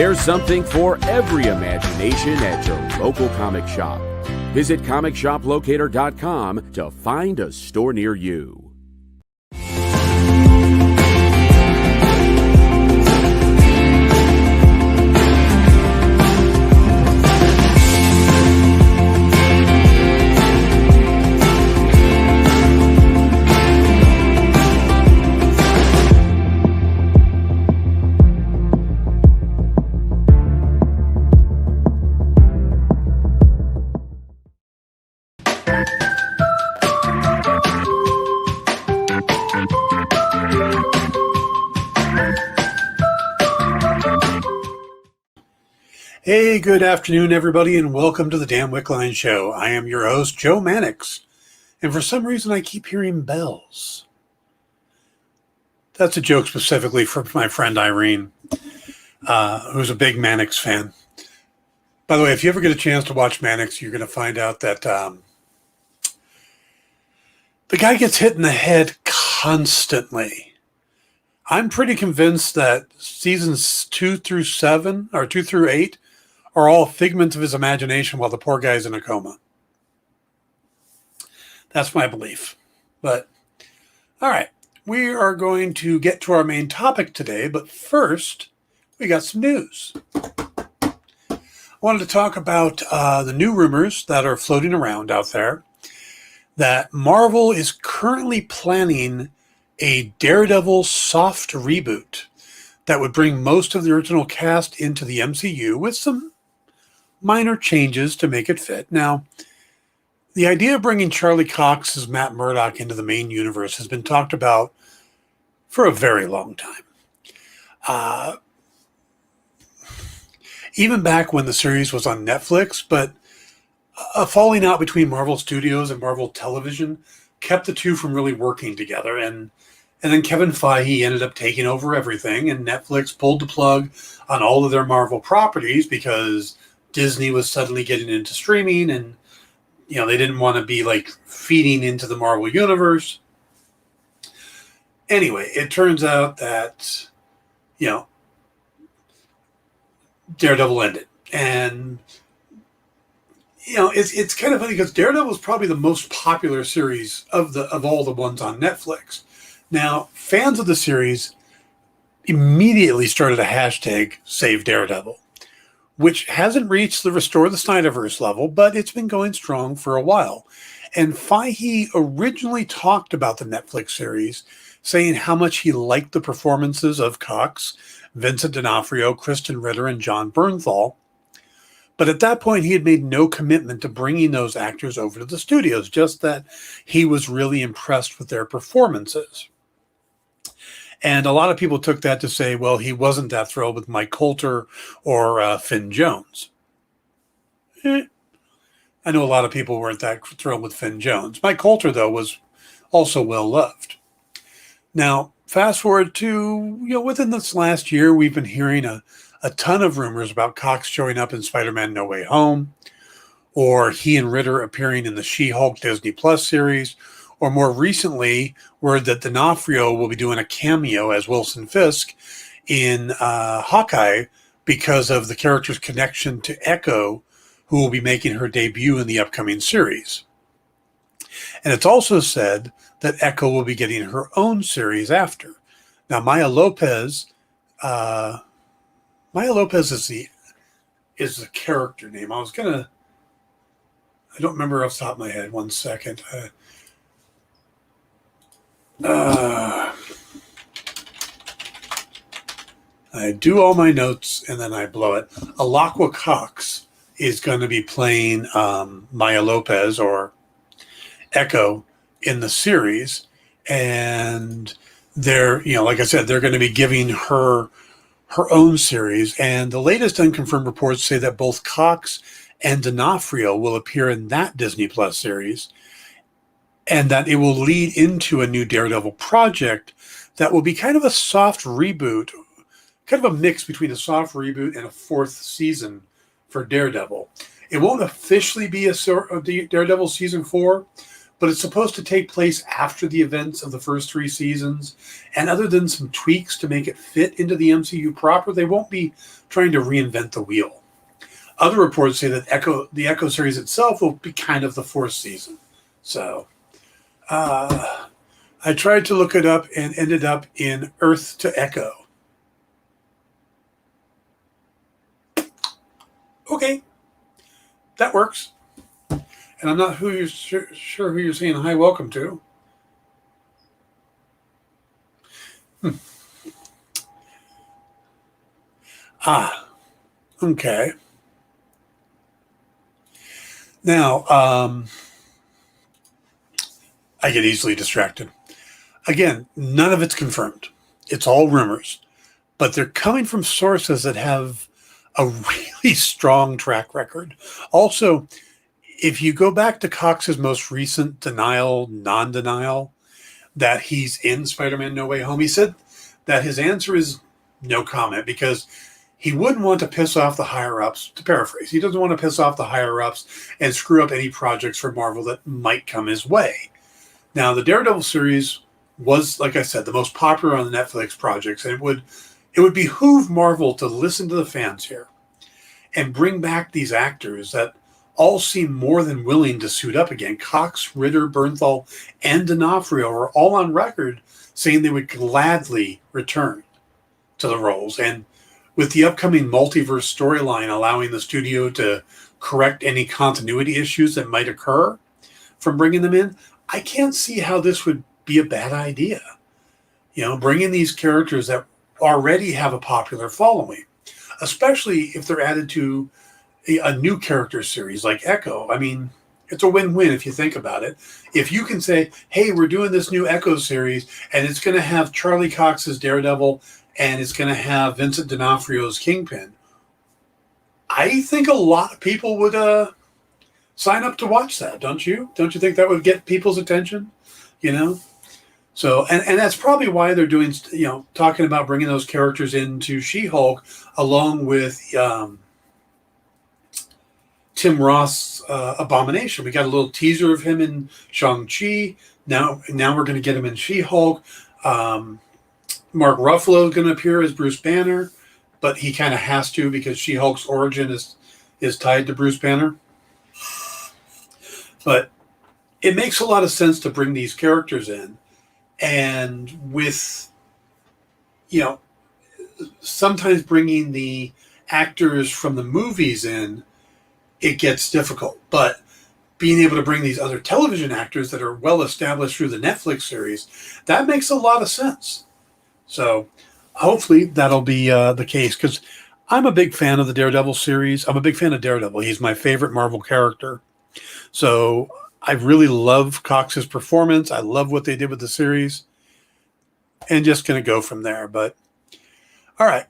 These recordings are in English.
There's something for every imagination at your local comic shop. Visit comicshoplocator.com to find a store near you. Hey, good afternoon, everybody, and welcome to the Dan Wickline Show. I am your host, Joe Mannix, and for some reason I keep hearing bells. That's a joke specifically for my friend Irene, who's a big Mannix fan. By the way, if you ever get a chance to watch Mannix, you're going to find out that the guy gets hit in the head constantly. I'm pretty convinced that seasons 2 through 7, or 2 through 8, are all figments of his imagination while the poor guy's in a coma. That's my belief. But, all right, we are going to get to our main topic today, but first, we got some news. I wanted to talk about the new rumors that are floating around out there that Marvel is currently planning a Daredevil soft reboot that would bring most of the original cast into the MCU with some minor changes to make it fit. Now, the idea of bringing Charlie Cox as Matt Murdock into the main universe has been talked about for a very long time. Even back when the series was on Netflix, but a falling out between Marvel Studios and Marvel Television kept the two from really working together. And then Kevin Feige ended up taking over everything, and Netflix pulled the plug on all of their Marvel properties because Disney was suddenly getting into streaming, and they didn't want to be like feeding into the Marvel universe. Anyway, it turns out that Daredevil ended, and it's kind of funny because Daredevil is probably the most popular series of all the ones on Netflix. Now, fans of the series immediately started a hashtag Save Daredevil, which hasn't reached the Restore the Snyderverse level, but it's been going strong for a while. And Feige originally talked about the Netflix series, saying how much he liked the performances of Cox, Vincent D'Onofrio, Kristen Ritter, and John Bernthal. But at that point, he had made no commitment to bringing those actors over to the studios, just that he was really impressed with their performances. And a lot of people took that to say, well, he wasn't that thrilled with Mike Coulter or Finn Jones. I know a lot of people weren't that thrilled with Finn Jones. Mike Coulter, though, was also well-loved. Now, fast forward to, within this last year, we've been hearing a ton of rumors about Cox showing up in Spider-Man No Way Home, or he and Ritter appearing in the She-Hulk Disney Plus series, or more recently, word that D'Onofrio will be doing a cameo as Wilson Fisk in Hawkeye because of the character's connection to Echo, who will be making her debut in the upcoming series. And it's also said that Echo will be getting her own series after. Now, Maya Lopez is the character name. I don't remember off the top of my head. One second. I do all my notes and then I blow it. Alaqua Cox is going to be playing Maya Lopez or Echo in the series, and they're, like I said, they're going to be giving her own series. And the latest unconfirmed reports say that both Cox and D'Onofrio will appear in that Disney Plus series, and that it will lead into a new Daredevil project that will be kind of a soft reboot, kind of a mix between a soft reboot and a fourth season for Daredevil. It won't officially be a Daredevil season 4, but it's supposed to take place after the events of the first 3 seasons. And other than some tweaks to make it fit into the MCU proper, they won't be trying to reinvent the wheel. Other reports say that the Echo series itself will be kind of the 4th season. So I tried to look it up and ended up in Earth to Echo. Okay, that works. And I'm not sure who you're saying hi, welcome to. Okay. Now, I get easily distracted. Again, none of it's confirmed. It's all rumors. But they're coming from sources that have a really strong track record. Also, if you go back to Cox's most recent non-denial, that he's in Spider-Man No Way Home, he said that his answer is no comment because he wouldn't want to piss off the higher-ups, to paraphrase. He doesn't want to piss off the higher-ups and screw up any projects for Marvel that might come his way. Now, the Daredevil series was, like I said, the most popular on the Netflix projects, and it would behoove Marvel to listen to the fans here and bring back these actors that all seem more than willing to suit up again. Cox, Ritter, Bernthal, and D'Onofrio are all on record saying they would gladly return to the roles. And with the upcoming multiverse storyline allowing the studio to correct any continuity issues that might occur from bringing them in, I can't see how this would be a bad idea. You know, bringing these characters that already have a popular following, especially if they're added to a new character series like Echo. I mean, it's a win-win if you think about it. If you can say, hey, we're doing this new Echo series, and it's going to have Charlie Cox's Daredevil, and it's going to have Vincent D'Onofrio's Kingpin, I think a lot of people would sign up to watch that, don't you? Don't you think that would get people's attention? You know? So, and that's probably why they're doing, you know, talking about bringing those characters into She-Hulk along with Tim Roth's Abomination. We got a little teaser of him in Shang-Chi. Now we're going to get him in She-Hulk. Mark Ruffalo is going to appear as Bruce Banner, but he kind of has to because She-Hulk's origin is tied to Bruce Banner. But it makes a lot of sense to bring these characters in. And with, you know, sometimes bringing the actors from the movies in, it gets difficult. But being able to bring these other television actors that are well established through the Netflix series, that makes a lot of sense. So hopefully that'll be the case, because I'm a big fan of the Daredevil series. I'm a big fan of Daredevil. He's my favorite Marvel character. So I really love Cox's performance. I love what they did with the series, and just going to go from there. But all right,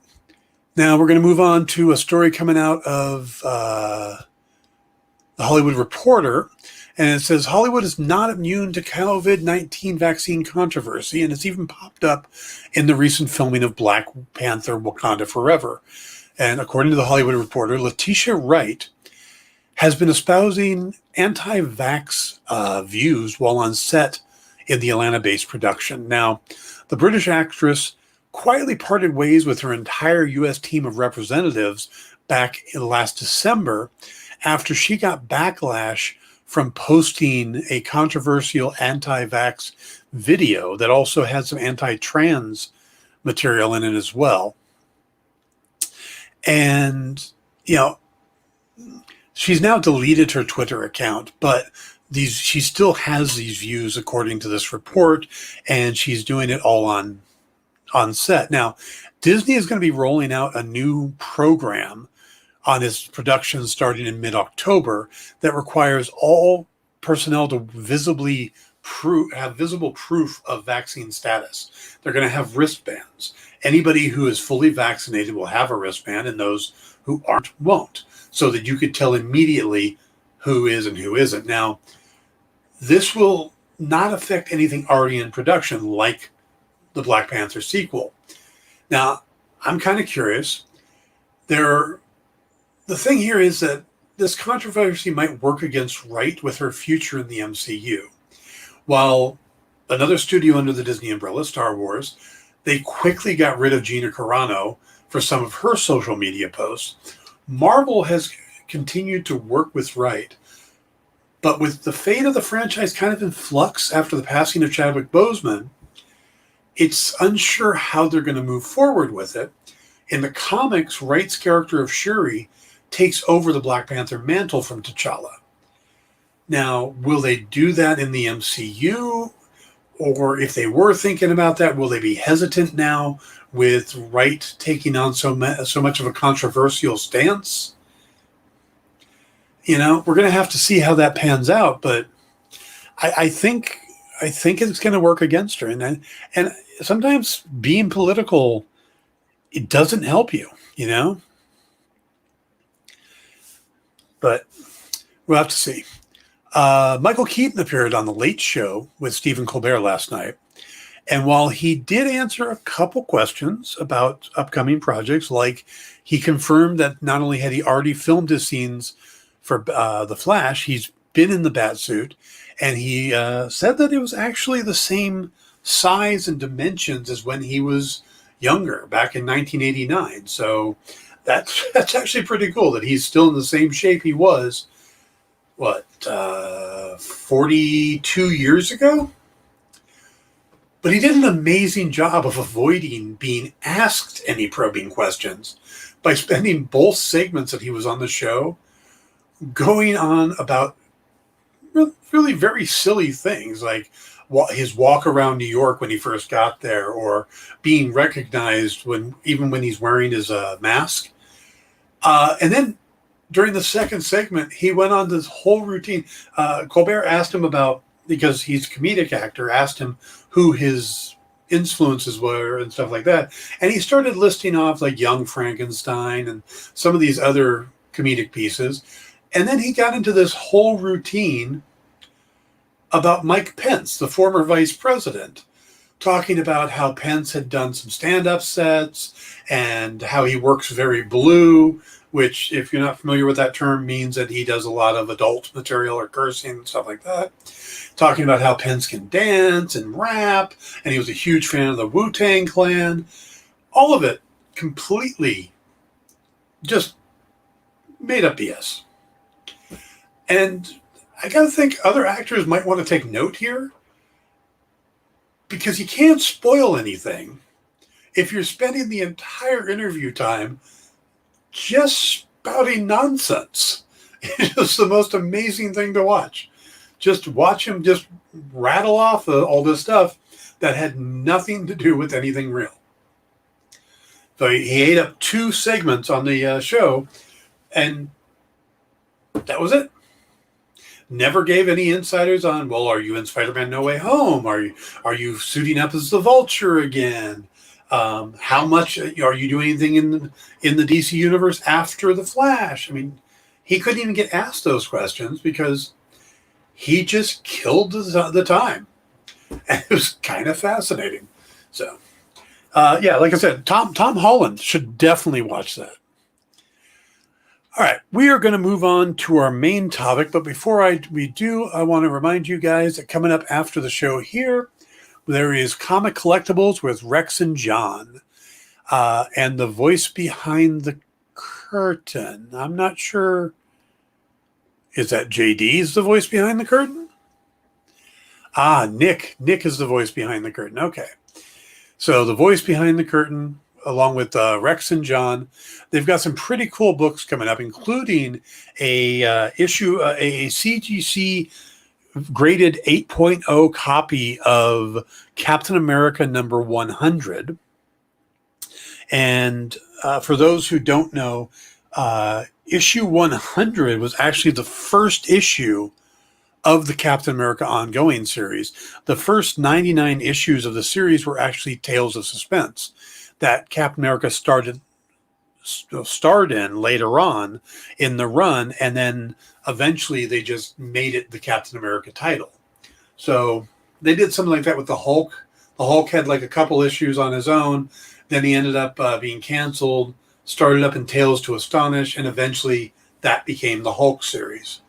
now we're going to move on to a story coming out of the Hollywood Reporter, and it says Hollywood is not immune to COVID-19 vaccine controversy, and it's even popped up in the recent filming of Black Panther: Wakanda Forever. And according to the Hollywood Reporter, Letitia Wright has been espousing anti-vax views while on set in the Atlanta-based production. Now, the British actress quietly parted ways with her entire U.S. team of representatives back in last December after she got backlash from posting a controversial anti-vax video that also had some anti-trans material in it as well. And, you know, she's now deleted her Twitter account, but she still has these views according to this report, and she's doing it all on set. Now, Disney is going to be rolling out a new program on its production starting in mid-October that requires all personnel to have visible proof of vaccine status. They're going to have wristbands. Anybody who is fully vaccinated will have a wristband, and those who aren't won't, so that you could tell immediately who is and who isn't. Now, this will not affect anything already in production, like the Black Panther sequel. Now, I'm kind of curious. The thing here is that this controversy might work against Wright with her future in the MCU. While another studio under the Disney umbrella, Star Wars, they quickly got rid of Gina Carano for some of her social media posts. Marvel has continued to work with Wright, but with the fate of the franchise kind of in flux after the passing of Chadwick Boseman, it's unsure how they're going to move forward with it. In the comics, Wright's character of Shuri takes over the Black Panther mantle from T'Challa. Now, will they do that in the MCU? Or if they were thinking about that, will they be hesitant now with Wright taking on so much of a controversial stance? You know, we're going to have to see how that pans out, but I think it's going to work against her. And sometimes being political, it doesn't help you, you know? But we'll have to see. Michael Keaton appeared on The Late Show with Stephen Colbert last night. And while he did answer a couple questions about upcoming projects, like he confirmed that not only had he already filmed his scenes for The Flash, he's been in the Batsuit, and he said that it was actually the same size and dimensions as when he was younger, back in 1989. So that's actually pretty cool that he's still in the same shape he was, 42 years ago? But he did an amazing job of avoiding being asked any probing questions by spending both segments that he was on the show going on about really very silly things, like his walk around New York when he first got there, or being recognized even when he's wearing his mask. And then during the second segment, he went on this whole routine. Colbert asked him about, because he's a comedic actor, asked him who his influences were and stuff like that. And he started listing off like Young Frankenstein and some of these other comedic pieces. And then he got into this whole routine about Mike Pence, the former vice president, talking about how Pence had done some stand-up sets and how he works very blue, which, if you're not familiar with that term, means that he does a lot of adult material or cursing and stuff like that. Talking about how Pence can dance and rap, and he was a huge fan of the Wu-Tang Clan. All of it completely just made up BS. And I got to think other actors might want to take note here, because you can't spoil anything if you're spending the entire interview time just spouting nonsense. It's just the most amazing thing to watch. Just watch him just rattle off all this stuff that had nothing to do with anything real. So he ate up 2 segments on the show, and that was it. Never gave any insiders on, well, are you in Spider-Man No Way Home? Are you suiting up as the Vulture again? How much are you doing anything in the DC universe after the Flash? I mean, he couldn't even get asked those questions because he just killed the time, and it was kind of fascinating. So, yeah, like I said, Tom Holland should definitely watch that. All right, we are going to move on to our main topic, but before we do, I want to remind you guys that coming up after the show here, there is Comic Collectibles with Rex and John, and the voice behind the curtain. I'm not sure. Is that JD's the voice behind the curtain? Nick. Nick is the voice behind the curtain. Okay. So the voice behind the curtain, along with Rex and John, they've got some pretty cool books coming up, including a CGC graded 8.0 copy of Captain America number 100. And for those who don't know, issue 100 was actually the first issue of the Captain America ongoing series. The first 99 issues of the series were actually Tales of Suspense that Captain America starred in later on in the run, and then eventually they just made it the Captain America title. So they did something like that with the Hulk. The Hulk had like a couple issues on his own, then he ended up being canceled, started up in Tales to Astonish, and eventually that became the Hulk series.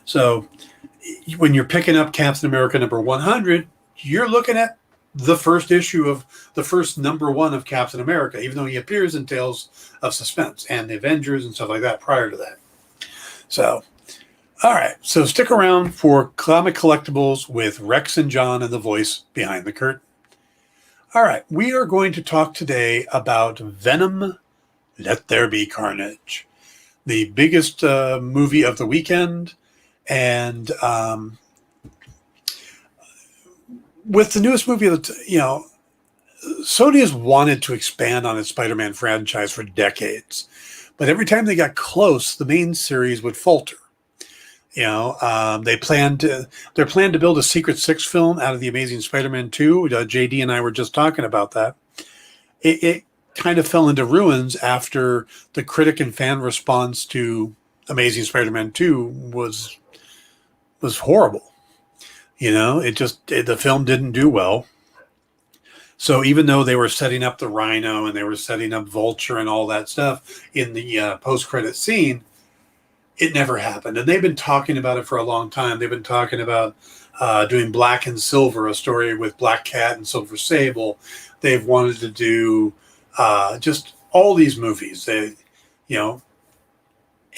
So when you're picking up Captain America number 100, you're looking at the first issue of the first number 1 of Captain America, even though he appears in Tales of Suspense and the Avengers and stuff like that prior to that. So, all right. So stick around for Comic Collectibles with Rex and John and the voice behind the curtain. All right. We are going to talk today about Venom, Let There Be Carnage, the biggest movie of the weekend. And with the newest movie, Sony has wanted to expand on its Spider-Man franchise for decades, but every time they got close, the main series would falter. They're planning to build a Secret Six film out of the Amazing Spider-Man 2. JD and I were just talking about that. It kind of fell into ruins after the critic and fan response to Amazing Spider-Man 2 was horrible. The film didn't do well. So even though they were setting up the Rhino and they were setting up Vulture and all that stuff in the post-credit scene, it never happened. And they've been talking about it for a long time. They've been talking about doing Black and Silver, a story with Black Cat and Silver Sable. They've wanted to do just all these movies.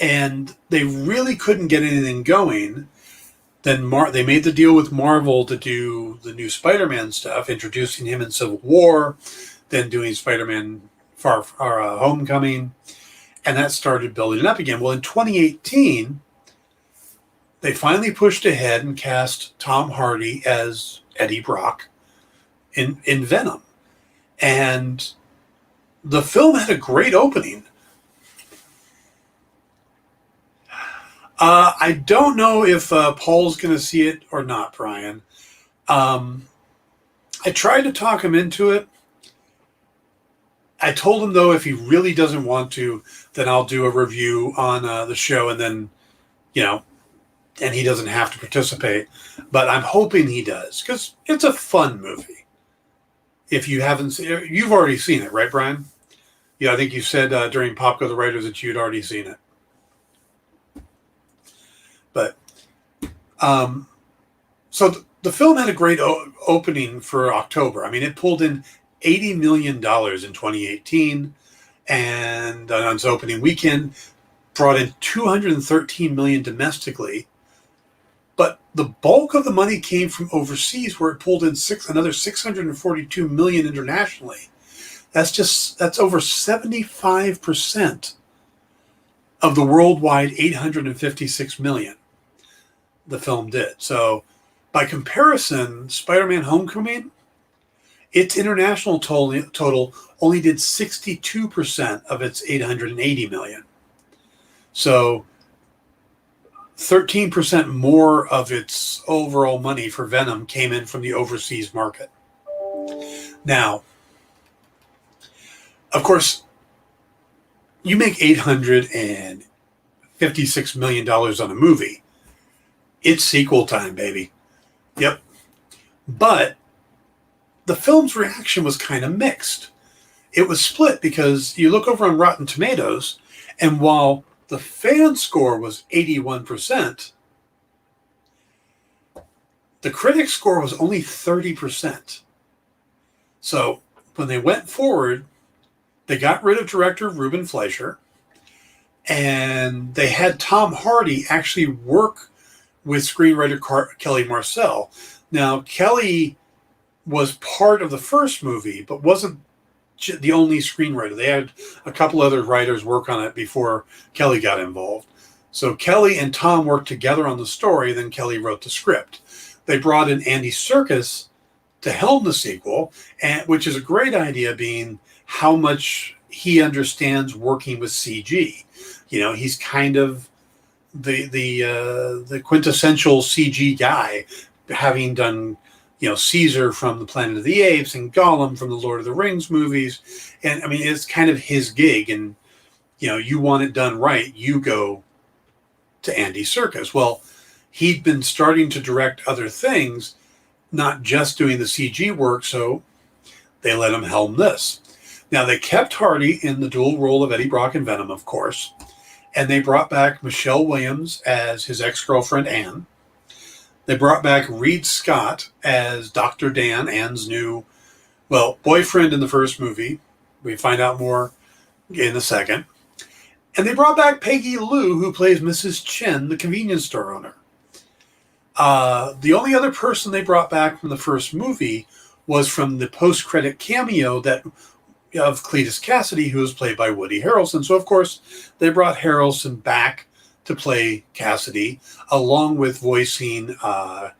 And they really couldn't get anything going. Then they made the deal with Marvel to do the new Spider-Man stuff, introducing him in Civil War, then doing Spider-Man Homecoming, and that started building up again. Well, in 2018, they finally pushed ahead and cast Tom Hardy as Eddie Brock in Venom. And the film had a great opening. I don't know if Paul's going to see it or not, Brian. I tried to talk him into it. I told him, though, if he really doesn't want to, then I'll do a review on the show, and then, and he doesn't have to participate. But I'm hoping he does, because it's a fun movie. If you haven't seen it, you've already seen it, right, Brian? Yeah, I think you said during Pop Go the Writers that you'd already seen it. But so the film had a great opening for October. I mean, it pulled in $80 million in 2018, and on its opening weekend, brought in $213 million domestically. But the bulk of the money came from overseas, where it pulled in another $642 million internationally. That's over 75% of the worldwide $856 million the film did. So by comparison, Spider-Man Homecoming, its international total only did 62% of its $880 million. So 13% more of its overall money for Venom came in from the overseas market. Now, of course, you make $856 million on a movie. It's sequel time, baby. Yep. But the film's reaction was kind of mixed. It was split because you look over on Rotten Tomatoes, and while the fan score was 81%, the critic score was only 30%. So when they went forward, they got rid of director Ruben Fleischer, and they had Tom Hardy actually work with screenwriter Kelly Marcel. Now, Kelly was part of the first movie, but wasn't the only screenwriter. They had a couple other writers work on it before Kelly got involved. So Kelly and Tom worked together on the story, then Kelly wrote the script. They brought in Andy Serkis to helm the sequel, which is a great idea, being how much he understands working with CG. He's kind of the quintessential CG guy, having done Caesar from the Planet of the Apes and Gollum from the Lord of the Rings movies, and I mean it's kind of his gig. And you want it done right, you go to Andy Serkis. Well, he'd been starting to direct other things, not just doing the CG work, so they let him helm this. Now they kept Hardy in the dual role of Eddie Brock and Venom, of course. And they brought back Michelle Williams as his ex-girlfriend, Anne. They brought back Reed Scott as Dr. Dan, Ann's new, boyfriend in the first movie. We find out more in the second. And they brought back Peggy Lou, who plays Mrs. Chen, the convenience store owner. The only other person they brought back from the first movie was from the post-credit cameo of Cletus Cassidy, who was played by Woody Harrelson. So, of course, they brought Harrelson back to play Cassidy, along with voicing the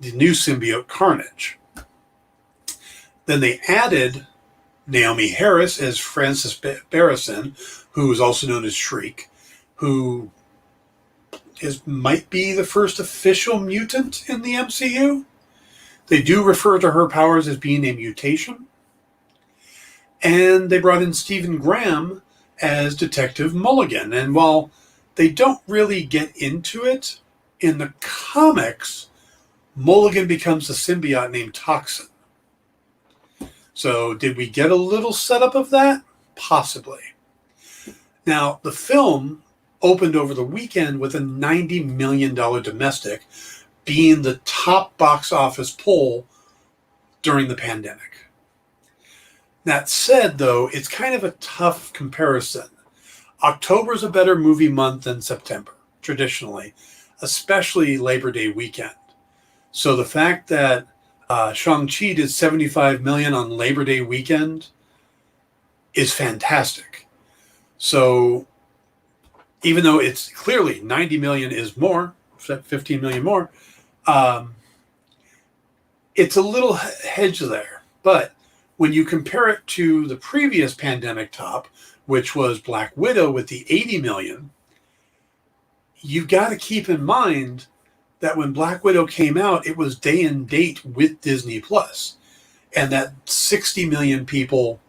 new symbiote Carnage. Then they added Naomi Harris as Frances Barrison, who is also known as Shriek, who might be the first official mutant in the MCU. They do refer to her powers as being a mutation. And they brought in Stephen Graham as Detective Mulligan. And while they don't really get into it, in the comics, Mulligan becomes a symbiote named Toxin. So did we get a little setup of that? Possibly. Now, the film opened over the weekend with a $90 million domestic, being the top box office pull during the pandemic. That said, though, it's kind of a tough comparison. October is a better movie month than September, traditionally, especially Labor Day weekend. So the fact that Shang-Chi did $75 million on Labor Day weekend is fantastic. So even though it's clearly $90 million is more, $15 million more, it's a little hedge there. But when you compare it to the previous pandemic top, which was Black Widow with the $80 million, you've got to keep in mind that when Black Widow came out, it was day and date with Disney Plus, and that 60 million people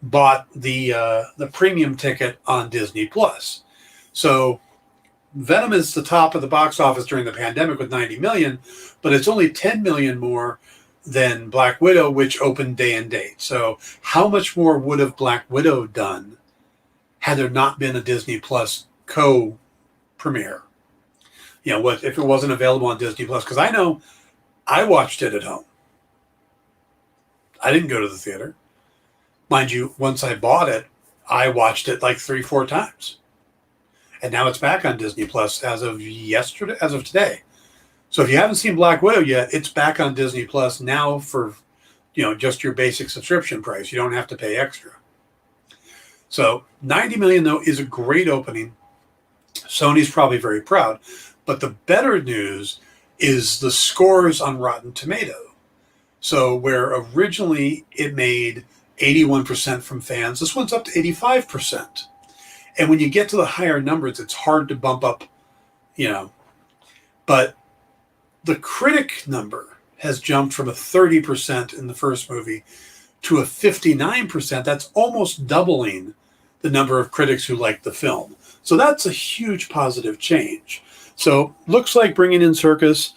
bought the premium ticket on Disney Plus. So Venom is the top of the box office during the pandemic with 90 million, but it's only 10 million more than Black Widow, which opened day and date. So how much more would have Black Widow done had there not been a Disney Plus co-premiere? You know, what if it wasn't available on Disney Plus? Because I know I watched it at home. I didn't go to the theater. Mind you, once I bought it, I watched it like 3-4 times. And now it's back on Disney Plus as of today. So if you haven't seen Black Widow yet, it's back on Disney Plus now for, just your basic subscription price. You don't have to pay extra. So 90 million, though, is a great opening. Sony's probably very proud. But the better news is the scores on Rotten Tomato. So where originally it made 81% from fans, this one's up to 85%. And when you get to the higher numbers, it's hard to bump up, But the critic number has jumped from a 30% in the first movie to a 59%. That's almost doubling the number of critics who liked the film. So that's a huge positive change. So looks like bringing in Circus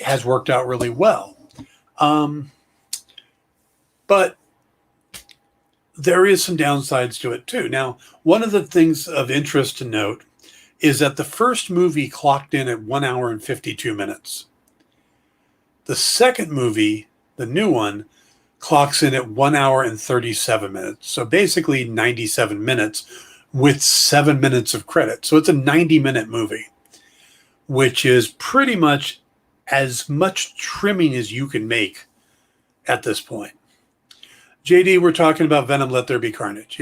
has worked out really well. But there is some downsides to it too. Now, one of the things of interest to note is that the first movie clocked in at 1 hour and 52 minutes. The second movie, the new one, clocks in at 1 hour and 37 minutes. So basically 97 minutes with 7 minutes of credit. So it's a 90-minute movie, which is pretty much as much trimming as you can make at this point. JD, we're talking about Venom, Let There Be Carnage.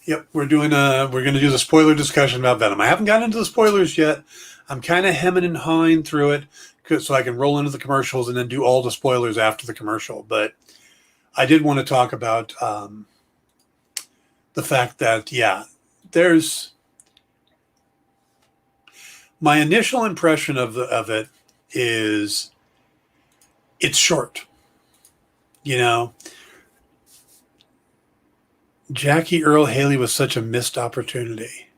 Yep, we're going to do the spoiler discussion about Venom. I haven't gotten into the spoilers yet. I'm kind of hemming and hawing through it so I can roll into the commercials and then do all the spoilers after the commercial. But I did want to talk about the fact that, there's my initial impression of it is it's short. Jackie Earle Haley was such a missed opportunity.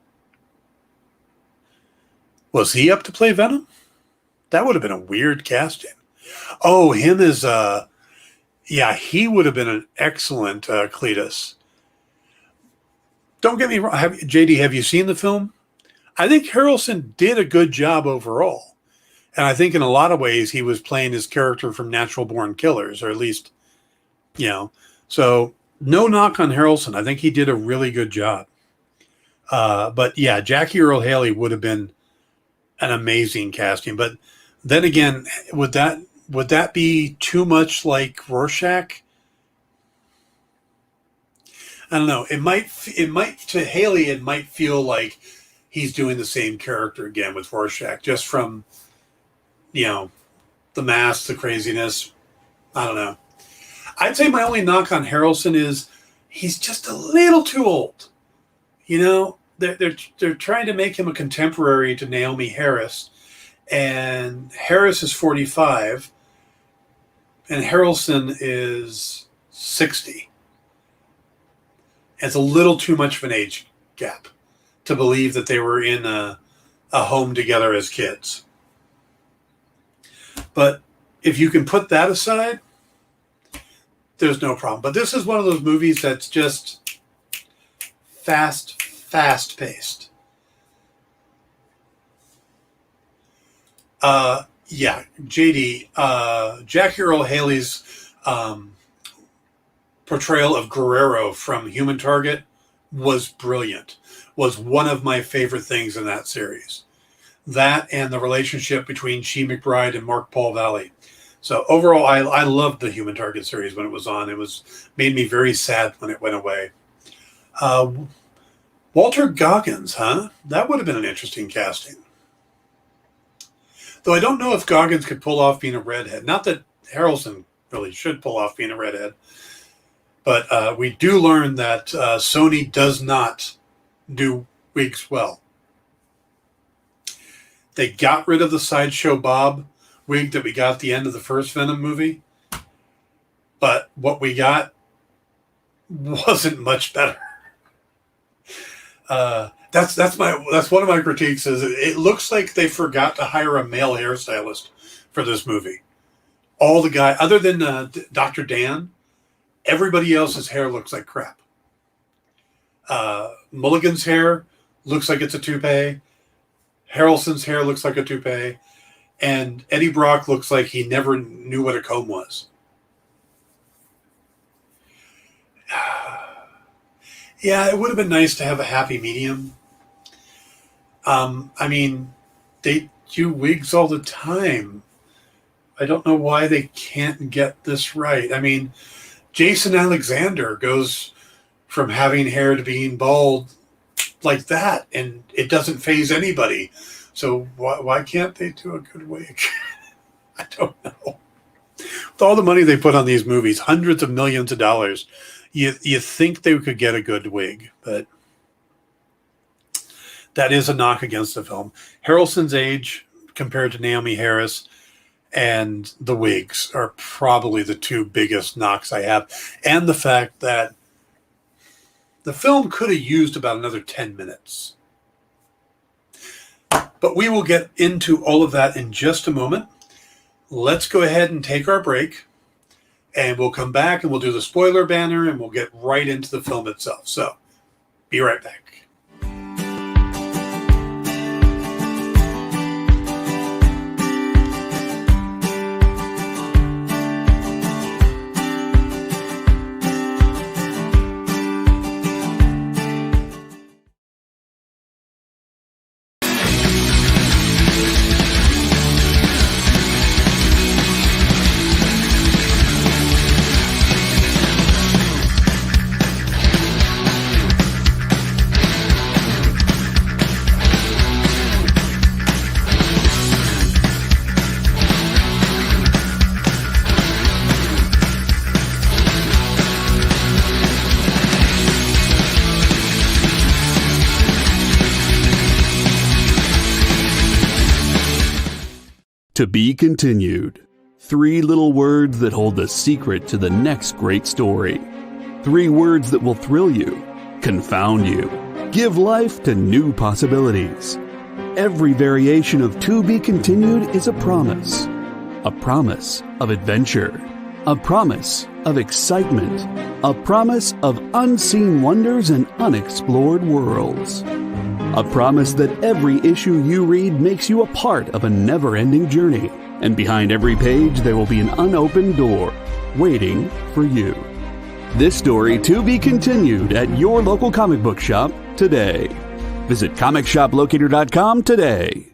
Was he up to play Venom? That would have been a weird casting. Oh, him as he would have been an excellent Cletus. Don't get me wrong. JD, have you seen the film? I think Harrelson did a good job overall. And I think in a lot of ways he was playing his character from Natural Born Killers, or at least, So no knock on Harrelson. I think he did a really good job. But yeah, Jackie Earle Haley would have been an amazing casting. But then again, would that be too much like Rorschach? I don't know. It might to Haley, it might feel like he's doing the same character again with Rorschach, just from, the mask, the craziness. I don't know. I'd say my only knock on Harrelson is he's just a little too old. They're trying to make him a contemporary to Naomi Harris, and Harris is 45, and Harrelson is 60. It's a little too much of an age gap to believe that they were in a home together as kids. But if you can put that aside, there's no problem. But this is one of those movies that's just fast-paced. JD, Jackie Earle Haley's portrayal of Guerrero from Human Target was brilliant. Was one of my favorite things in that series. That and the relationship between She McBride and Mark Paul Valley. So overall, I loved the Human Target series when it was on. It made me very sad when it went away. Walter Goggins, huh? That would have been an interesting casting. Though I don't know if Goggins could pull off being a redhead. Not that Harrelson really should pull off being a redhead. But we do learn that Sony does not do wigs well. They got rid of the Sideshow Bob wig that we got at the end of the first Venom movie. But what we got wasn't much better. That's one of my critiques. Is it looks like they forgot to hire a male hairstylist for this movie. All the guy, other than Dr. Dan, everybody else's hair looks like crap. Mulligan's hair looks like it's a toupee. Harrelson's hair looks like a toupee. And Eddie Brock looks like he never knew what a comb was. Yeah, it would have been nice to have a happy medium. They do wigs all the time. I don't know why they can't get this right. Jason Alexander goes from having hair to being bald like that, and it doesn't faze anybody. So why can't they do a good wig? I don't know. With all the money they put on these movies, hundreds of millions of dollars, you think they could get a good wig, but that is a knock against the film. Harrelson's age compared to Naomi Harris and the wigs are probably the two biggest knocks I have. And the fact that the film could have used about another 10 minutes. But we will get into all of that in just a moment. Let's go ahead and take our break. And we'll come back and we'll do the spoiler banner and we'll get right into the film itself. So, be right back. To be continued. 3 little words that hold the secret to the next great story. 3 words that will thrill you, confound you, give life to new possibilities. Every variation of To Be Continued is a promise of adventure, a promise of excitement, a promise of unseen wonders and unexplored worlds. A promise that every issue you read makes you a part of a never-ending journey. And behind every page, there will be an unopened door waiting for you. This story to be continued at your local comic book shop today. Visit comicshoplocator.com today.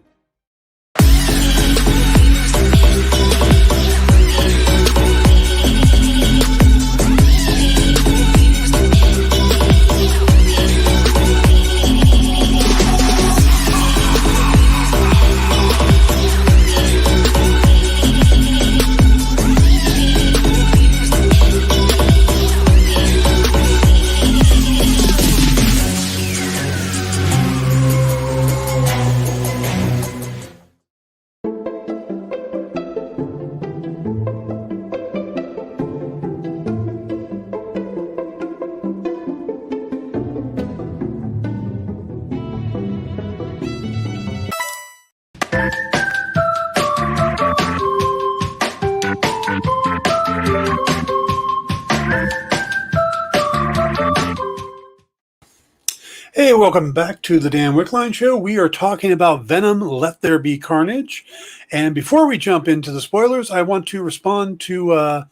Hey, welcome back to the Dan Wickline Show. We are talking about Venom, Let There Be Carnage. And before we jump into the spoilers, I want to respond to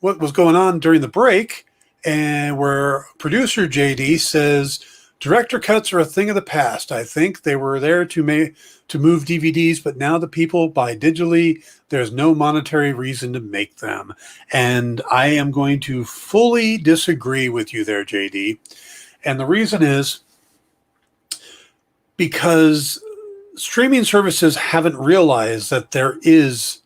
what was going on during the break, and where producer JD says, director cuts are a thing of the past. I think they were there to move DVDs, but now the people buy digitally. There's no monetary reason to make them. And I am going to fully disagree with you there, JD. And the reason is because streaming services haven't realized that there is,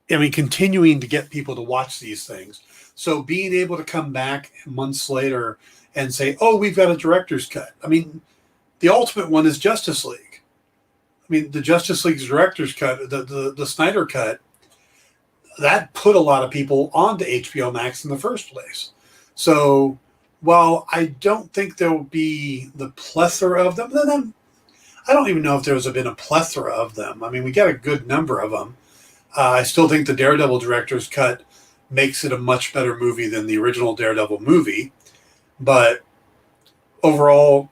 continuing to get people to watch these things. So being able to come back months later and say, oh, we've got a director's cut. The ultimate one is Justice League. The Justice League's director's cut, the Snyder cut, that put a lot of people onto HBO Max in the first place. So while I don't think there will be the plethora of them, then I don't even know if there's been a plethora of them. We got a good number of them. I still think the Daredevil director's cut makes it a much better movie than the original Daredevil movie. But overall,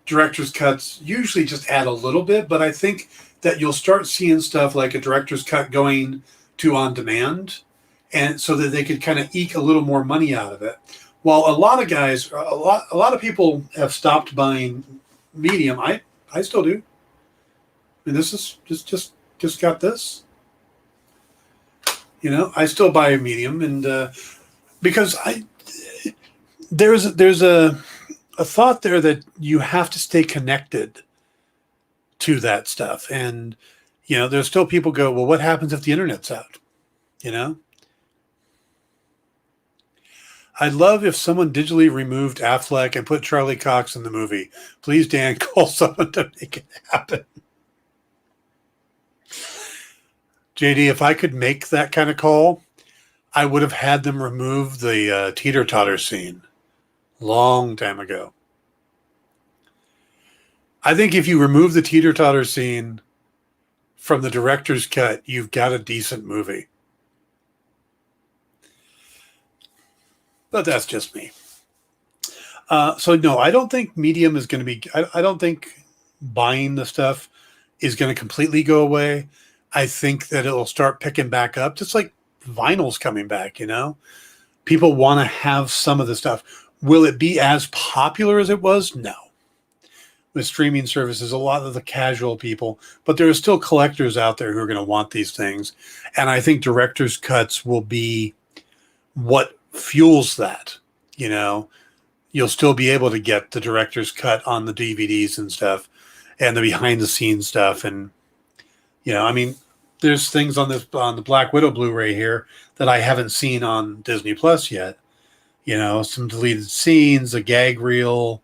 director's cuts usually just add a little bit. But I think that you'll start seeing stuff like a director's cut going to on demand, and so that they could kind of eke a little more money out of it. While a lot of guys, a lot of people have stopped buying Medium, I still do. This is just got this. I still buy a Medium, and because there's a thought there that you have to stay connected to that stuff, and there's still people go, well, what happens if the internet's out? I'd love if someone digitally removed Affleck and put Charlie Cox in the movie. Please, Dan, call someone to make it happen. JD, if I could make that kind of call, I would have had them remove the teeter-totter scene long time ago. I think if you remove the teeter-totter scene from the director's cut, you've got a decent movie. But that's just me. So no, I don't think Medium is going to be, I don't think buying the stuff is going to completely go away. I think that it'll start picking back up, just like vinyl's coming back, People want to have some of the stuff. Will it be as popular as it was? No. With streaming services, a lot of the casual people, but there are still collectors out there who are going to want these things. And I think director's cuts will be what fuels that. You'll still be able to get the director's cut on the DVDs and stuff, and the behind the scenes stuff. And there's things on the Black Widow Blu-ray here that I haven't seen on Disney Plus yet. Some deleted scenes, a gag reel,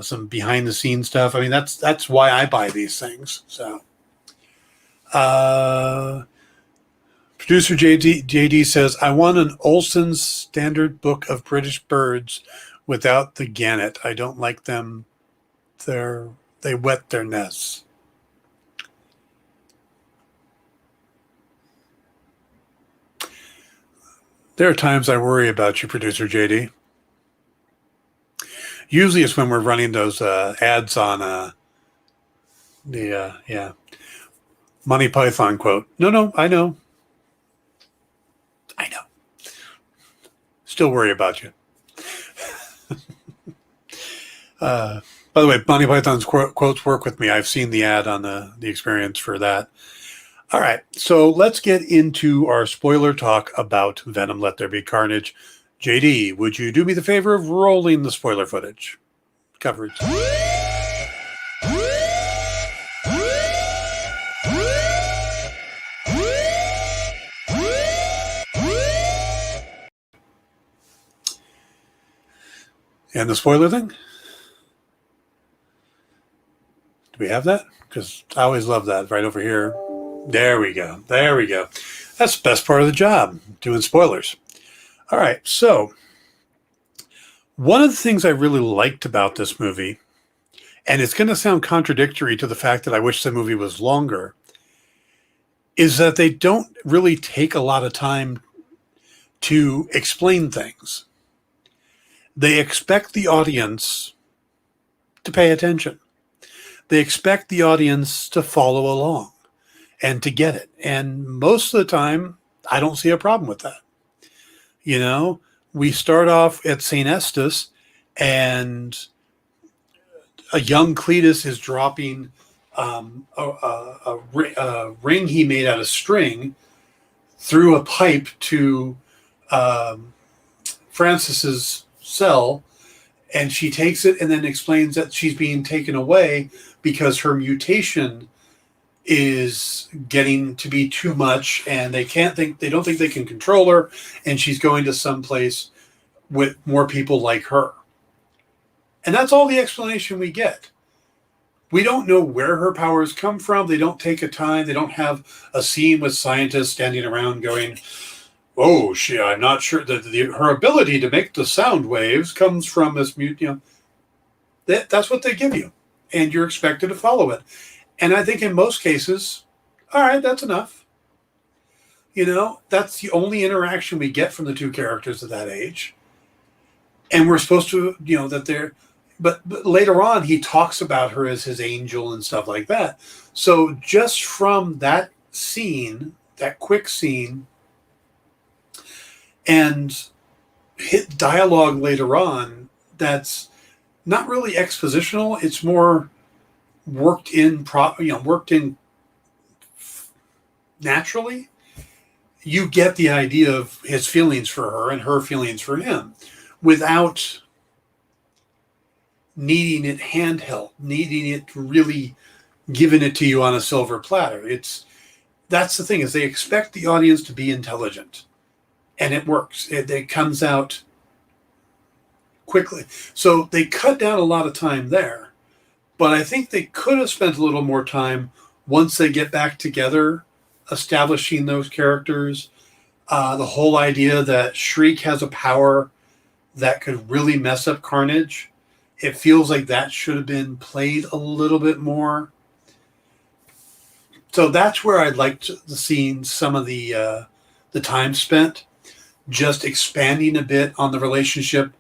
some behind the scenes stuff. That's why I buy these things. So producer JD says, I want an Olsen's Standard Book of British Birds without the gannet. I don't like them. They wet their nests. There are times I worry about you, producer JD. Usually it's when we're running those ads on Monty Python quote. No, I know. Still worry about you. By the way, Monty Python's quotes work with me. I've seen the ad on the experience for that. All right, so let's get into our spoiler talk about Venom, Let There Be Carnage. JD, would you do me the favor of rolling the spoiler footage coverage? And the spoiler thing? Do we have that? Because I always love that right over here. There we go. That's the best part of the job, doing spoilers. All right, so one of the things I really liked about this movie, and it's going to sound contradictory to the fact that I wish the movie was longer, is that they don't really take a lot of time to explain things. They expect the audience to pay attention. They expect the audience to follow along and to get it. And most of the time, I don't see a problem with that. You know, we start off at St. Estes, and a young Cletus is dropping a ring he made out of string through a pipe to Francis's cell, and she takes it and then explains that she's being taken away because her mutation is getting to be too much, and they don't think they can control her, and she's going to some place with more people like her. And that's all the explanation we get. We don't know where her powers come from. They don't take a time. They don't have a scene with scientists standing around going, "Oh, I'm not sure that her ability to make the sound waves comes from this mutant." That's what they give you, and you're expected to follow it. And I think in most cases, all right, that's enough. You know, that's the only interaction we get from the two characters at that age. And we're supposed to, that they're, but later on, he talks about her as his angel and stuff like that. So just from that scene, that quick scene, and hit dialogue later on, that's not really expositional. It's more worked in naturally. You get the idea of his feelings for her and her feelings for him without needing it handheld, needing it really given it to you on a silver platter. That's the thing, is they expect the audience to be intelligent, and it works. It comes out quickly. So they cut down a lot of time there. But I think they could have spent a little more time once they get back together, establishing those characters. The whole idea that Shriek has a power that could really mess up Carnage. It feels like that should have been played a little bit more. So that's where I'd like to see some of the time spent, just expanding a bit on the relationship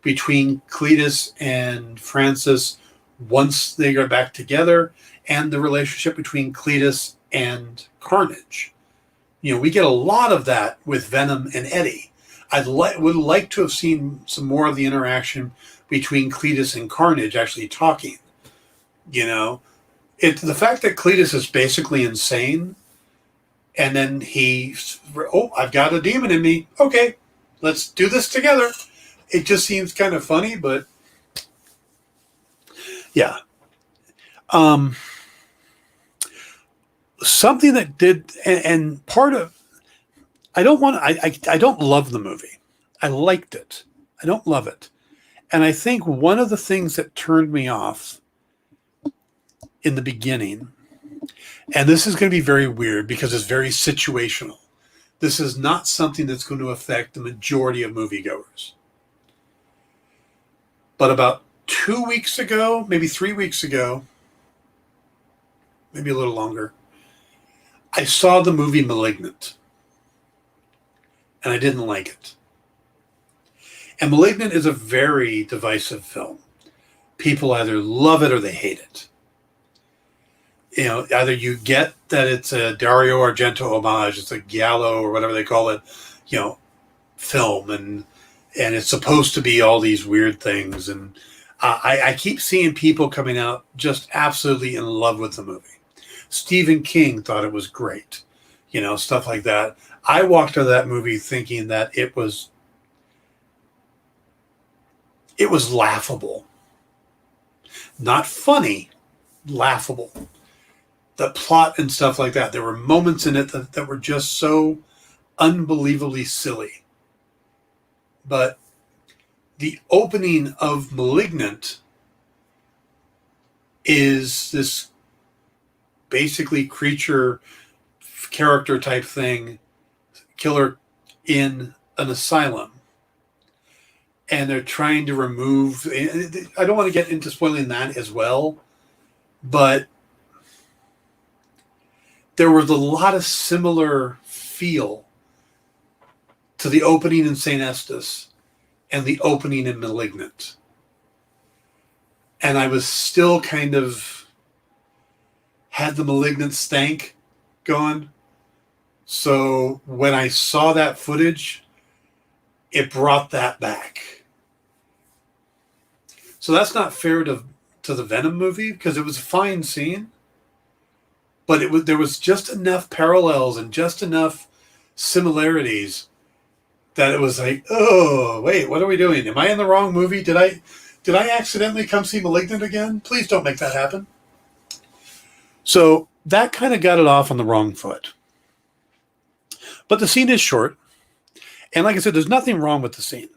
between Cletus and Francis once they go back together, and the relationship between Cletus and Carnage. We get a lot of that with Venom and Eddie. Would like to have seen some more of the interaction between Cletus and Carnage actually talking. The fact that Cletus is basically insane, and then I've got a demon in me. Okay, let's do this together. It just seems kind of funny, but yeah. Something that did, and part of, I don't love the movie. I liked it. I don't love it. And I think one of the things that turned me off in the beginning, and this is going to be very weird because it's very situational. This is not something that's going to affect the majority of moviegoers. But about 2 weeks ago, maybe 3 weeks ago, maybe a little longer, I saw the movie Malignant. And I didn't like it. And Malignant is a very divisive film. people either love it or they hate it. You know, either you get that it's a Dario Argento homage, it's a giallo or whatever they call it, you know, film, and it's supposed to be all these weird things. And I keep seeing people coming out just absolutely in love with the movie. Stephen King thought it was great, you know, stuff like that. I walked out of that movie thinking that it was laughable. Not funny, laughable. The plot and stuff like that. There were moments in it that were just so unbelievably silly. But the opening of Malignant is this basically creature character type thing, killer in an asylum. And they're trying to remove, I don't want to get into spoiling that as well, but there was a lot of similar feel to the opening in St. Estes and the opening in Malignant. And I was still kind of had the Malignant stank going. So when I saw that footage, it brought that back. So that's not fair to the Venom movie, because it was a fine scene. But there was just enough parallels and just enough similarities that it was like, oh, wait, what are we doing? Am I in the wrong movie? Did I accidentally come see Malignant again? Please don't make that happen. So that kind of got it off on the wrong foot. But the scene is short. And like I said, there's nothing wrong with the scene.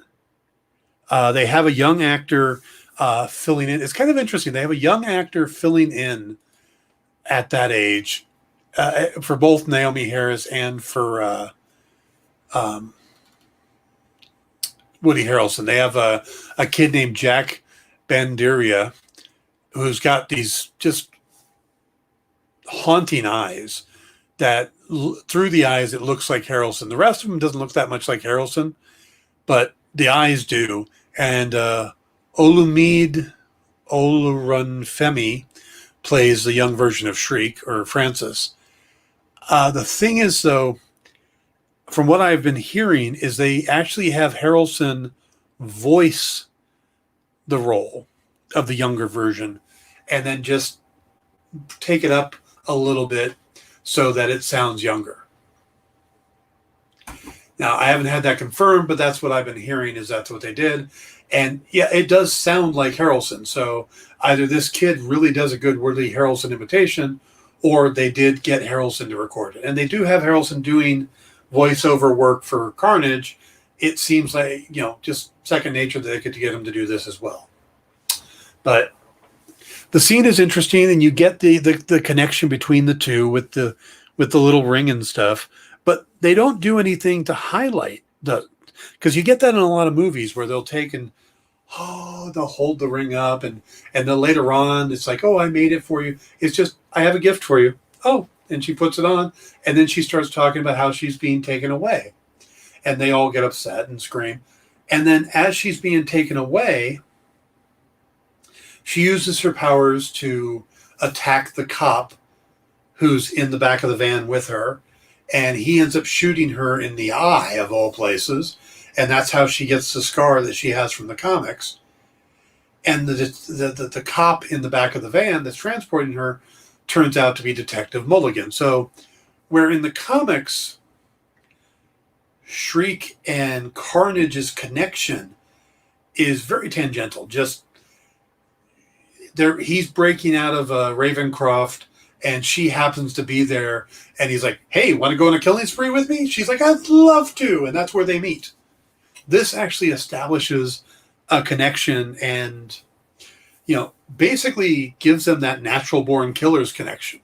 They have a young actor filling in. It's kind of interesting. They have a young actor filling in at that age for both Naomi Harris and for Woody Harrelson. They have a kid named Jack Banderia who's got these just haunting eyes that through the eyes it looks like Harrelson. The rest of him doesn't look that much like Harrelson, but the eyes do. And Olumide Olorunfemi plays the young version of Shriek, or Francis. The thing is, though, from what I've been hearing, is they actually have Harrelson voice the role of the younger version and then just take it up a little bit so that it sounds younger. Now, I haven't had that confirmed, but that's what I've been hearing, is that's what they did. And yeah, it does sound like Harrelson. So either this kid really does a good Woody Harrelson imitation, or they did get Harrelson to record it. And they do have Harrelson doing voiceover work for Carnage. It seems like, you know, just second nature that they could get him to do this as well. But the scene is interesting, and you get the connection between the two with the little ring and stuff. But they don't do anything to highlight because you get that in a lot of movies where they'll take and they'll hold the ring up, and then later on it's like, oh, I made it for you. It's just, I have a gift for you. Oh, and she puts it on, and then she starts talking about how she's being taken away, and they all get upset and scream. And then as she's being taken away, she uses her powers to attack the cop who's in the back of the van with her, and he ends up shooting her in the eye, of all places. And that's how she gets the scar that she has from the comics. And the cop in the back of the van that's transporting her turns out to be Detective Mulligan. So where in the comics, Shriek and Carnage's connection is very tangential. Just he's breaking out of Ravencroft, and she happens to be there, and he's like, hey, want to go on a killing spree with me? She's like, I'd love to. And that's where they meet. This actually establishes a connection and, you know, basically gives them that natural born killers connection,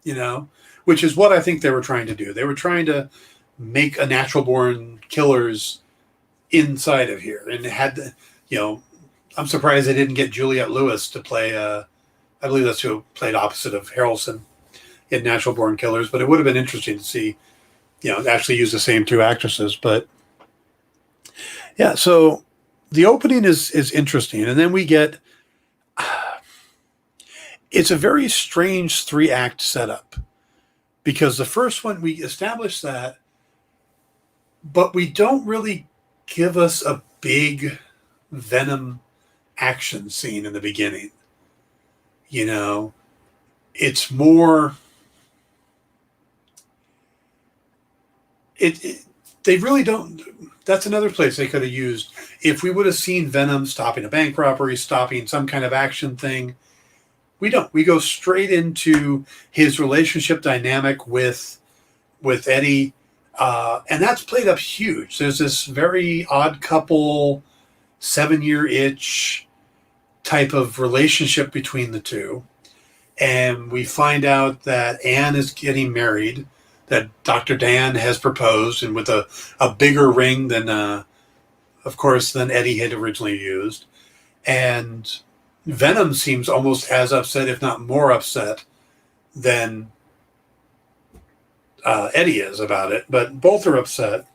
you know, which is what I think they were trying to do. They were trying to make a natural born killers inside of here. And it had the, you know, I'm surprised they didn't get Juliette Lewis to play, I believe that's who played opposite of Harrelson in Natural Born Killers, but it would have been interesting to see, you know, actually use the same two actresses. But yeah, so the opening is interesting. And then we get, it's a very strange 3-act setup, because the first one we establish that, but we don't really give us a big Venom action scene in the beginning. You know, it's more they really don't. That's another place they could have used. If we would have seen Venom stopping a bank robbery, stopping some kind of action thing, we don't. We go straight into his relationship dynamic with Eddie, and that's played up huge. There's this very odd couple, 7-year itch type of relationship between the two, and we find out that Anne is getting married, that Dr. Dan has proposed, and with a bigger ring than, of course, than Eddie had originally used. And Venom seems almost as upset, if not more upset, than Eddie is about it. But both are upset.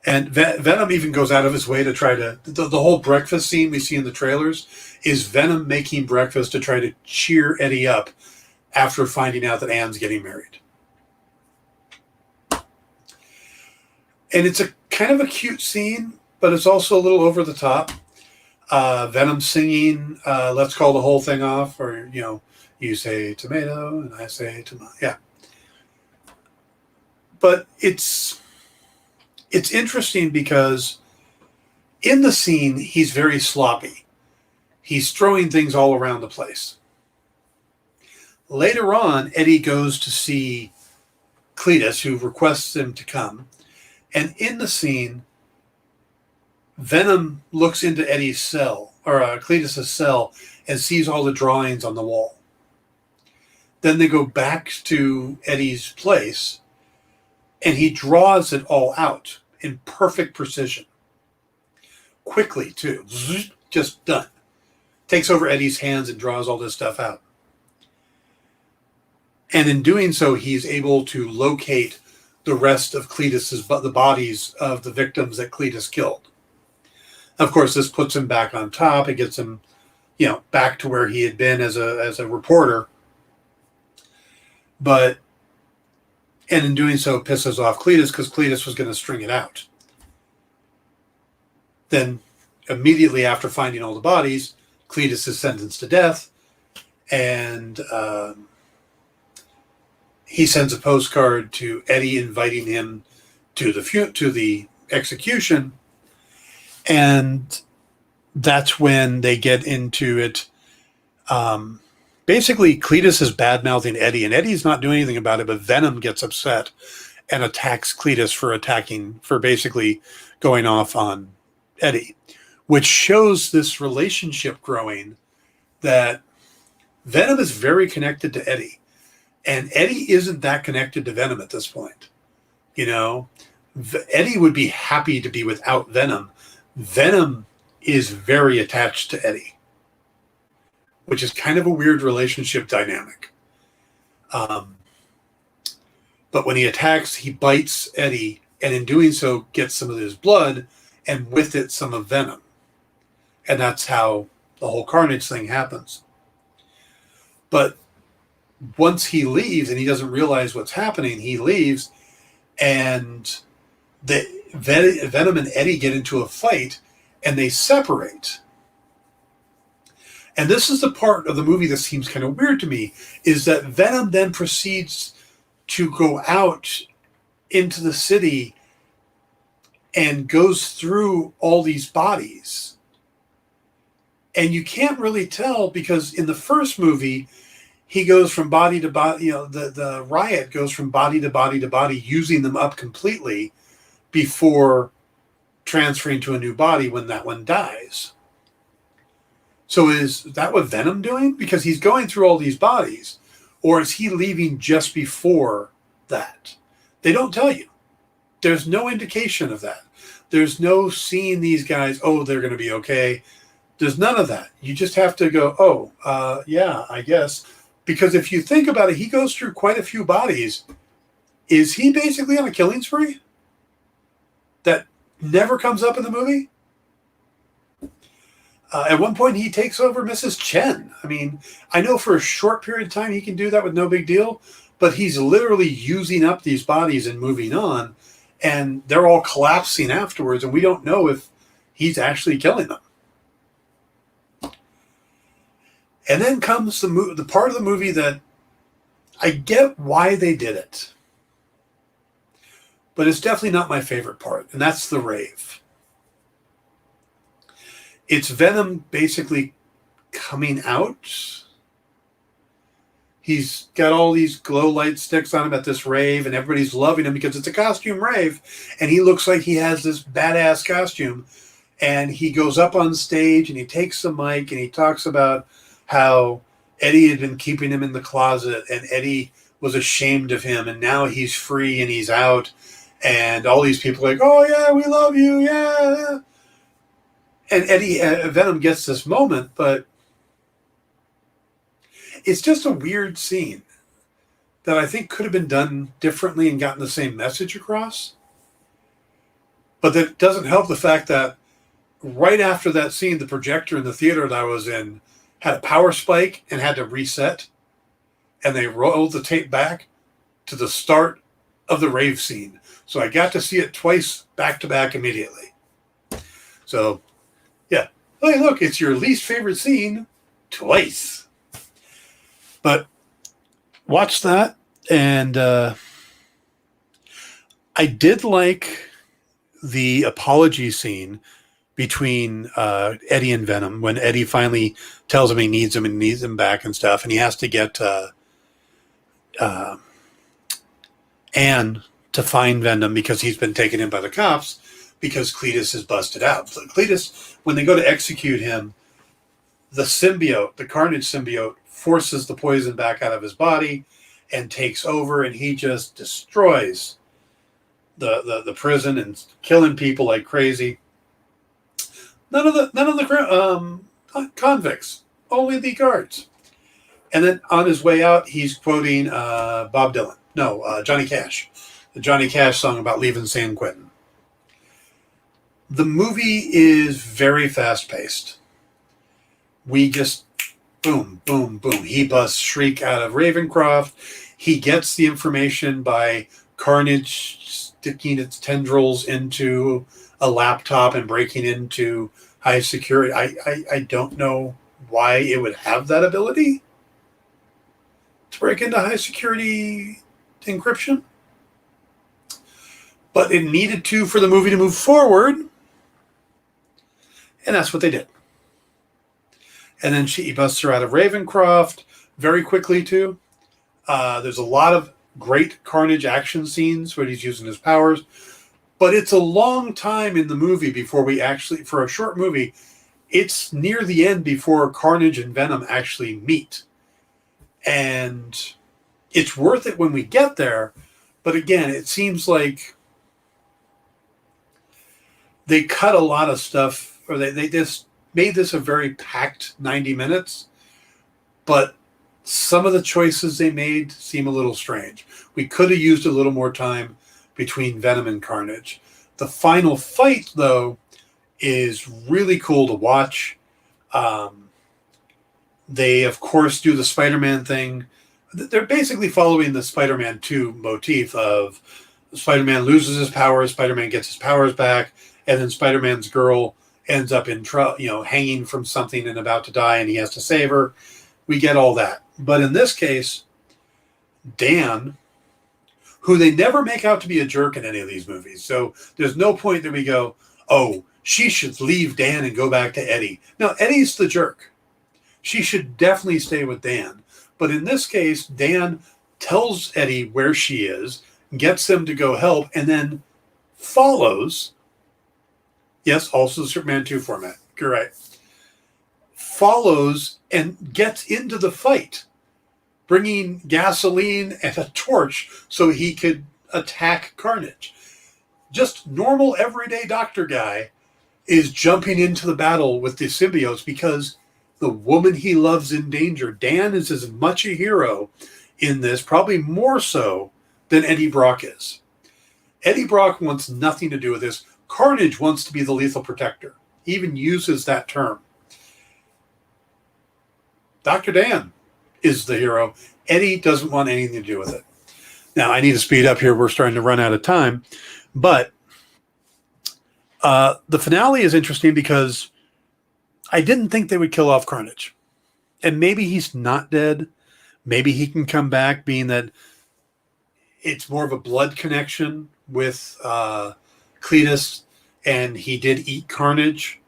And Venom even goes out of his way to try to... The whole breakfast scene we see in the trailers is Venom making breakfast to try to cheer Eddie up after finding out that Anne's getting married. And it's a kind of a cute scene, but it's also a little over the top. Venom singing, let's call the whole thing off, or, you know, you say tomato and I say tomato. Yeah. But it's interesting because in the scene, he's very sloppy. He's throwing things all around the place. Later on, Eddie goes to see Cletus, who requests him to come. And in the scene, Venom looks into Eddie's cell, or Cletus's cell, and sees all the drawings on the wall. Then they go back to Eddie's place, and he draws it all out in perfect precision. Quickly, too. Just done. Takes over Eddie's hands and draws all this stuff out. And in doing so, he's able to locate the rest of the bodies of the victims that Cletus killed. Of course, this puts him back on top. It gets him, you know, back to where he had been as a reporter. But, and in doing so, pisses off Cletus, because Cletus was going to string it out. Then, immediately after finding all the bodies, Cletus is sentenced to death, and he sends a postcard to Eddie inviting him to the execution, and that's when they get into it. Basically, Cletus is bad-mouthing Eddie, and Eddie's not doing anything about it, but Venom gets upset and attacks Cletus for basically going off on Eddie, which shows this relationship growing, that Venom is very connected to Eddie. And Eddie isn't that connected to Venom at this point. You know, Eddie would be happy to be without Venom. Venom is very attached to Eddie, which is kind of a weird relationship dynamic. But when he attacks, he bites Eddie, and in doing so, gets some of his blood, and with it, some of Venom. And that's how the whole Carnage thing happens. But once he leaves and he doesn't realize what's happening, he leaves, and Venom and Eddie get into a fight, and they separate. And this is the part of the movie that seems kind of weird to me, is that Venom then proceeds to go out into the city and goes through all these bodies. And you can't really tell, because in the first movie, he goes from body to body, you know, the riot goes from body to body to body, using them up completely before transferring to a new body when that one dies. So is that what Venom doing? Because he's going through all these bodies, or is he leaving just before that? They don't tell you. There's no indication of that. There's no seeing these guys, oh, they're going to be okay. There's none of that. You just have to go, oh, yeah, I guess. Because if you think about it, he goes through quite a few bodies. Is he basically on a killing spree that never comes up in the movie? At one point, he takes over Mrs. Chen. I mean, I know for a short period of time he can do that with no big deal, but he's literally using up these bodies and moving on, and they're all collapsing afterwards, and we don't know if he's actually killing them. And then comes the part of the movie that I get why they did it, but it's definitely not my favorite part, and that's the rave. It's Venom basically coming out. He's got all these glow light sticks on him at this rave, and everybody's loving him because it's a costume rave, and he looks like he has this badass costume. And he goes up on stage, and he takes the mic, and he talks about how Eddie had been keeping him in the closet, and Eddie was ashamed of him, and now he's free and he's out, and all these people are like, oh yeah, we love you, yeah. And Venom gets this moment, but it's just a weird scene that I think could have been done differently and gotten the same message across. But that doesn't help the fact that right after that scene, the projector in the theater that I was in had a power spike and had to reset. And they rolled the tape back to the start of the rave scene. So I got to see it twice back to back immediately. So, yeah. Hey, look, it's your least favorite scene twice. But watch that. And I did like the apology scene between Eddie and Venom when Eddie finally tells him he needs him and needs him back and stuff. And he has to get Anne to find Venom because he's been taken in by the cops because Cletus is busted out. So Cletus, when they go to execute him, the symbiote, the Carnage symbiote, forces the poison back out of his body and takes over, and he just destroys the prison and killing people like crazy. None of the convicts, only the guards. And then on his way out, he's quoting Bob Dylan. No, Johnny Cash. The Johnny Cash song about leaving San Quentin. The movie is very fast-paced. We just, boom, boom, boom. He busts Shriek out of Ravencroft. He gets the information by Carnage sticking its tendrils into a laptop and breaking into high security. I don't know why it would have that ability to break into high security encryption. But it needed to for the movie to move forward. And that's what they did. And then he busts her out of Ravencroft very quickly, too. There's a lot of great Carnage action scenes where he's using his powers. But it's a long time in the movie before we actually, for a short movie, it's near the end before Carnage and Venom actually meet. And it's worth it when we get there. But again, it seems like they cut a lot of stuff, or they just made this a very packed 90 minutes. But some of the choices they made seem a little strange. We could have used a little more time between Venom and Carnage. The final fight, though, is really cool to watch. They, of course, do the Spider-Man thing. They're basically following the Spider-Man 2 motif of Spider-Man loses his powers, Spider-Man gets his powers back, and then Spider-Man's girl ends up in trouble, hanging from something and about to die, and he has to save her. We get all that. But in this case, Dan, who they never make out to be a jerk in any of these movies. So there's no point that we go, oh, she should leave Dan and go back to Eddie. No, Eddie's the jerk. She should definitely stay with Dan. But in this case, Dan tells Eddie where she is, gets them to go help, and then follows. Yes, also the Superman 2 format. You're right. Follows and gets into the fight, bringing gasoline and a torch so he could attack Carnage. Just normal, everyday doctor guy is jumping into the battle with the symbiotes because the woman he loves in danger. Dan is as much a hero in this, probably more so than Eddie Brock is. Eddie Brock wants nothing to do with this. Carnage wants to be the lethal protector. He even uses that term. Dr. Dan is the hero. Eddie doesn't want anything to do with it. Now, I need to speed up here. We're starting to run out of time. But the finale is interesting because I didn't think they would kill off Carnage. And maybe he's not dead. Maybe he can come back, being that it's more of a blood connection with Cletus, and he did eat Carnage.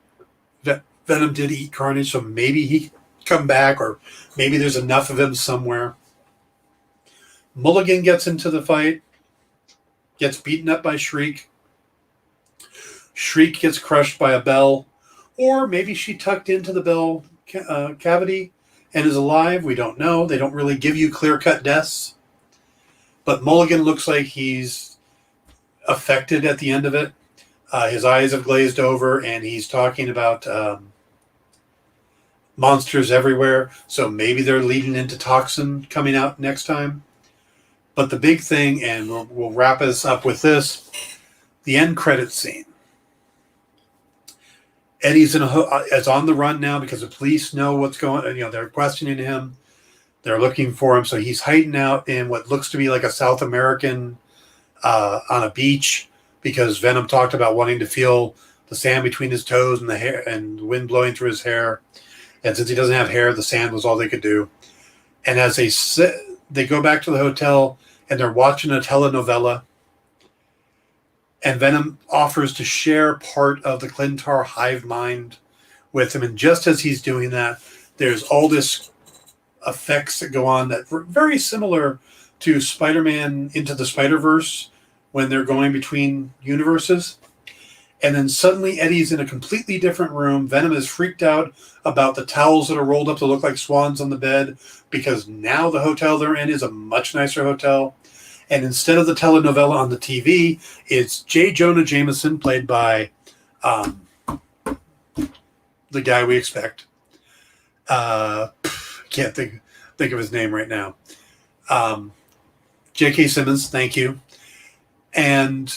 Venom did eat Carnage, so maybe he come back, or maybe there's enough of him somewhere. Mulligan gets into the fight, gets beaten up by Shriek. Shriek gets crushed by a bell, or maybe she tucked into the bell cavity and is alive. We don't know. They don't really give you clear-cut deaths. But Mulligan looks like he's affected at the end of it. His eyes have glazed over, and he's talking about monsters everywhere. So maybe they're leading into Toxin coming out next time. But the big thing, and we'll wrap us up with this, the end credits scene. Eddie's is on the run now because the police know what's going on. You know, they're questioning him. They're looking for him. So he's hiding out in what looks to be like a South American on a beach, because Venom talked about wanting to feel the sand between his toes and the hair and the wind blowing through his hair. And since he doesn't have hair, the sand was all they could do. And as they go back to the hotel and they're watching a telenovela, and Venom offers to share part of the Clintar hive mind with him. And just as he's doing that, there's all this effects that go on that were very similar to Spider-Man Into the Spider-Verse when they're going between universes. And then suddenly Eddie's in a completely different room. Venom is freaked out about the towels that are rolled up to look like swans on the bed, because now the hotel they're in is a much nicer hotel. And instead of the telenovela on the TV, it's J. Jonah Jameson, played by the guy we expect. Can't think of his name right now. J.K. Simmons, thank you. And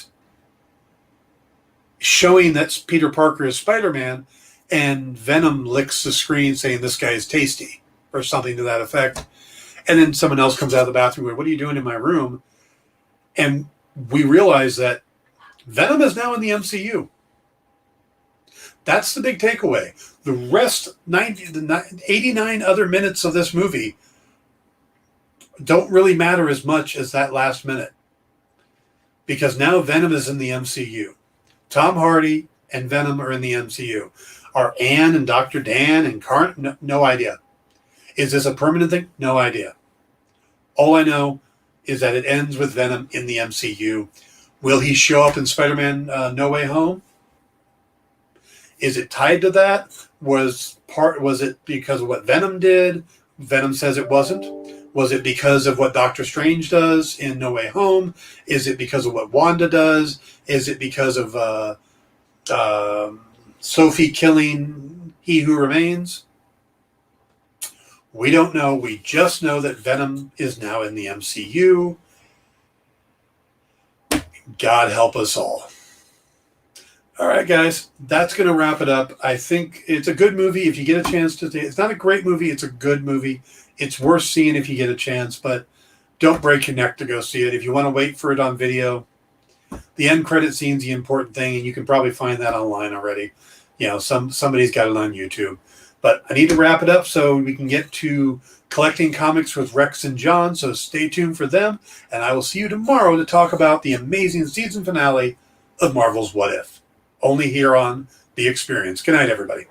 showing that Peter Parker is Spider-Man, and Venom licks the screen saying, "This guy is tasty," or something to that effect. And then someone else comes out of the bathroom going, "What are you doing in my room?" And we realize that Venom is now in the MCU. That's the big takeaway. The rest, 89 other minutes of this movie don't really matter as much as that last minute. Because now Venom is in the MCU. Tom Hardy and Venom are in the MCU. Are Anne and Dr. Dan and Carnage? No idea. Is this a permanent thing? No idea. All I know is that it ends with Venom in the MCU. Will he show up in Spider-Man No Way Home? Is it tied to that? Was it because of what Venom did? Venom says it wasn't. Was it because of what Doctor Strange does in No Way Home? Is it because of what Wanda does? Is it because of Sophie killing He Who Remains? We don't know. We just know that Venom is now in the MCU. God help us all. All right, guys, that's going to wrap it up. I think it's a good movie if you get a chance to see it. It's not a great movie. It's a good movie. It's worth seeing if you get a chance, but don't break your neck to go see it. If you want to wait for it on video, the end credit scene's the important thing, and you can probably find that online already. You know, somebody's got it on YouTube. But I need to wrap it up so we can get to collecting comics with Rex and John, so stay tuned for them, and I will see you tomorrow to talk about the amazing season finale of Marvel's What If. Only here on The Experience. Good night, everybody.